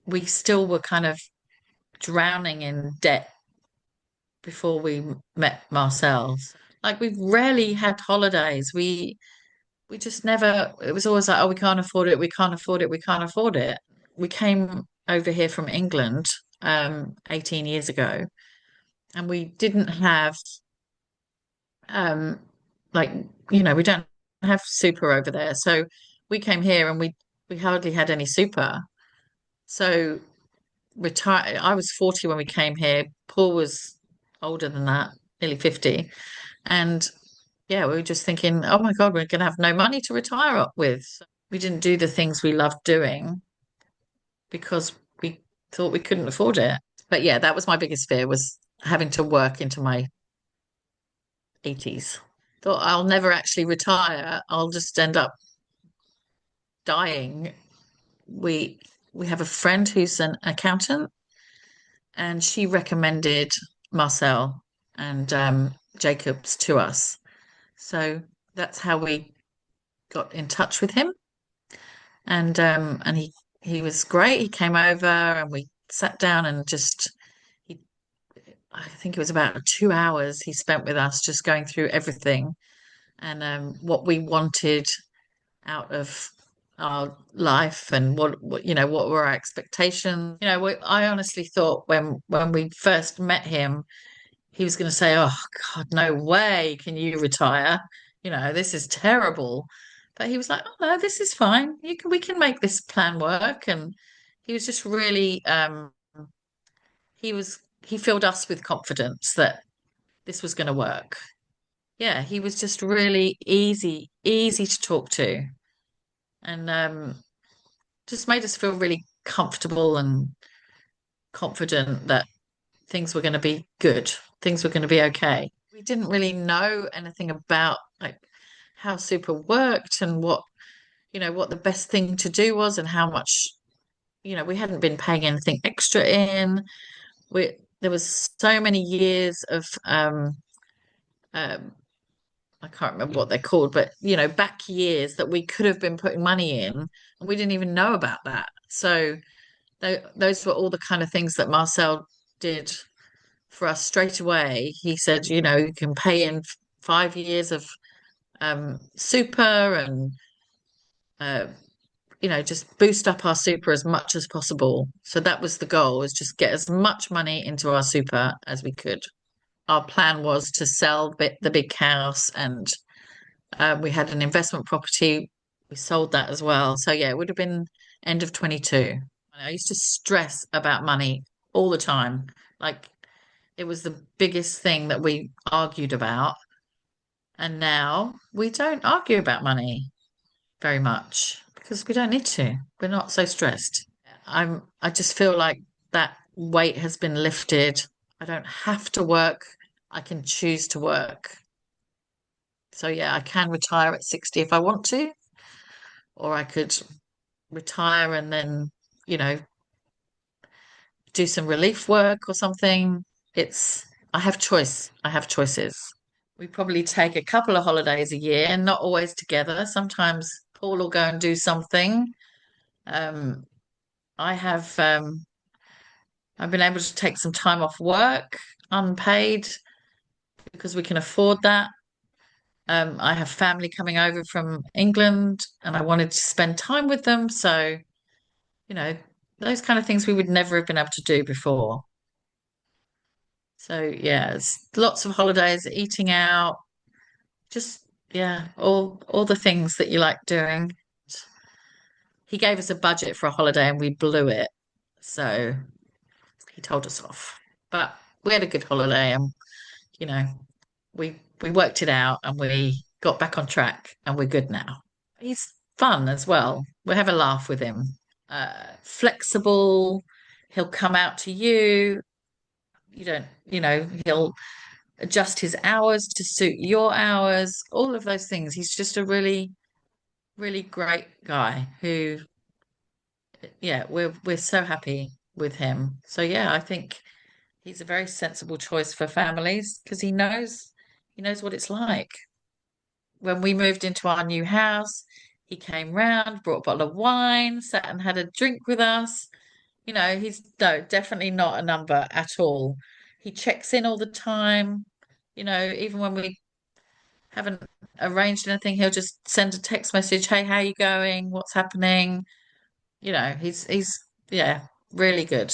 we still were kind of drowning in debt before we met Marcel. Like we rarely had holidays. We just never, it was always like, oh, we can't afford it, we can't afford it, we can't afford it. We came over here from England 18 years ago, and we didn't have um like we don't have super over there. So we came here and we hardly had any super. So retire I was 40 when we came here. Paul was older than that, nearly 50. And yeah, we were just thinking, oh my God, we're going to have no money to retire up with. We didn't do the things we loved doing because we thought we couldn't afford it. But yeah, that was my biggest fear, was having to work into my 80s. Thought I'll never actually retire. I'll just end up dying. We we have a friend who's an accountant, and she recommended Marcel and Jacobs to us. So that's how we got in touch with him. And he was great. He came over and we sat down and just he I think it was about 2 hours he spent with us, just going through everything, and what we wanted out of our life, and what were our expectations. I honestly thought when we first met him, he was going to say, "Oh God, no way can you retire. This is terrible." But he was like, "Oh no, this is fine. We can make this plan work." And he was just really, he filled us with confidence that this was going to work. Yeah, he was just really easy to talk to, and just made us feel really comfortable and confident that things were going to be good, things were going to be okay. We didn't really know anything about like how super worked, and what the best thing to do was, and how much, we hadn't been paying anything extra in. There was so many years of um I can't remember what they're called, but back years that we could have been putting money in, and we didn't even know about that. So those were all the kind of things that Marcel did for us straight away. He said, you can pay in 5 years of super, and uh, just boost up our super as much as possible. So that was the goal, is just get as much money into our super as we could. Our plan was to sell the big house, and we had an investment property. We sold that as well. So yeah, it would have been end of 22. I used to stress about money all the time. Like, it was the biggest thing that we argued about. And now we don't argue about money very much because we don't need to. We're not so stressed. I just feel like that weight has been lifted. I don't have to work. I can choose to work. So yeah, I can retire at 60 if I want to, or I could retire and then, you know, do some relief work or something. I have choice. I have choices. We probably take a couple of holidays a year, not always together. Sometimes Paul will go and do something. Um, I have I've been able to take some time off work, unpaid, because we can afford that. I have family coming over from England, and I wanted to spend time with them. So, you know, those kind of things we would never have been able to do before. So yeah, it's lots of holidays, eating out, just yeah, all the things that you like doing. He gave us a budget for a holiday and we blew it. So he told us off. But we had a good holiday, and you know, we worked it out and we got back on track, and we're good now. He's fun as well. We have a laugh with him. Flexible. He'll come out to you. You don't, he'll adjust his hours to suit your hours, all of those things. He's just a really, really great guy who, yeah, we're so happy with him. So yeah, I think he's a very sensible choice for families because he knows what it's like. When we moved into our new house, he came round, brought a bottle of wine, sat and had a drink with us. He's no, definitely not a number at all. He checks in all the time. Even when we haven't arranged anything, he'll just send a text message, "Hey, how you going? What's happening?" He's yeah, really good.